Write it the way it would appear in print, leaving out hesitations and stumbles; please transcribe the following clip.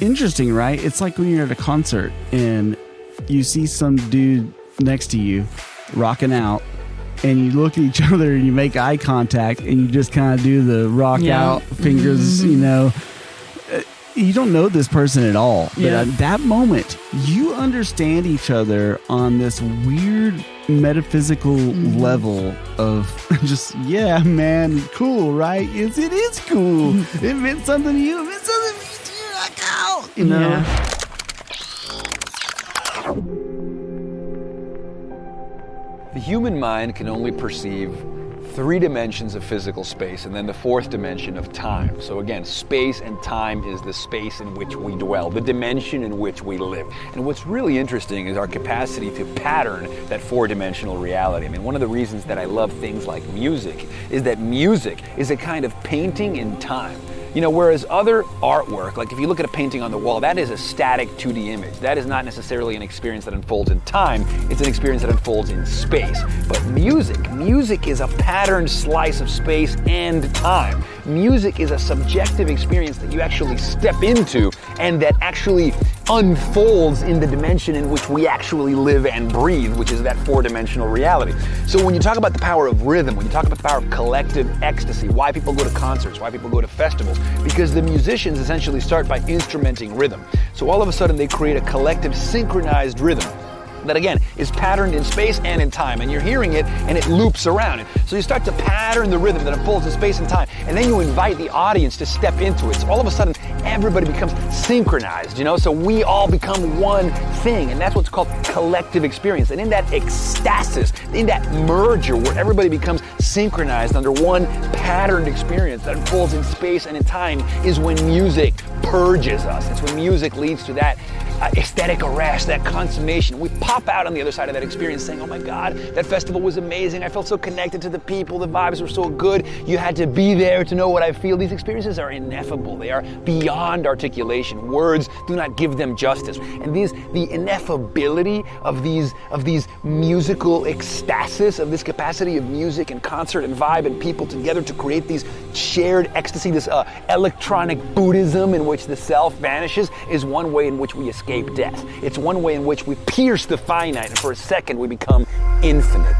interesting, right? It's like when you're at a concert and you see some dude next to you rocking out, and you look at each other and you make eye contact and you just kind of do the rock out fingers, you know. You don't know this person at all, but at that moment, you understand each other on this weird metaphysical level of just, yeah, man, cool, right? It is cool. It meant something to you. It meant something to me too. Like, oh, you know? Yeah. The human mind can only perceive 3 dimensions of physical space, and then the 4th dimension of time. So again, space and time is the space in which we dwell, the dimension in which we live. And what's really interesting is our capacity to pattern that 4-dimensional reality. I mean, one of the reasons that I love things like music is that music is a kind of painting in time. You know, whereas other artwork, like if you look at a painting on the wall, that is a static 2D image. That is not necessarily an experience that unfolds in time. It's an experience that unfolds in space. But music is a patterned slice of space and time. Music is a subjective experience that you actually step into and that actually unfolds in the dimension in which we actually live and breathe, which is that 4-dimensional reality. So when you talk about the power of rhythm, when you talk about the power of collective ecstasy, why people go to concerts, why people go to festivals, because the musicians essentially start by instrumenting rhythm. So all of a sudden they create a collective synchronized rhythm that again is patterned in space and in time, and you're hearing it and it loops around. So you start to pattern the rhythm that unfolds in space and time, and then you invite the audience to step into it. So all of a sudden everybody becomes synchronized, you know, so we all become one thing, and that's what's called collective experience. And in that ecstasis, in that merger where everybody becomes synchronized under one patterned experience that unfolds in space and in time is when music purges us. It's when music leads to that aesthetic arrest, that consummation. We pop out on the other side of that experience saying, oh my God, that festival was amazing. I felt so connected to the people. The vibes were so good. You had to be there to know what I feel. These experiences are ineffable. They are beyond articulation. Words do not give them justice. And the ineffability of these musical ecstasis, of this capacity of music and concert and vibe and people together to create these shared ecstasy, this electronic Buddhism in which the self vanishes, is one way in which we escape death. It's one way in which we pierce the finite, and for a second we become infinite.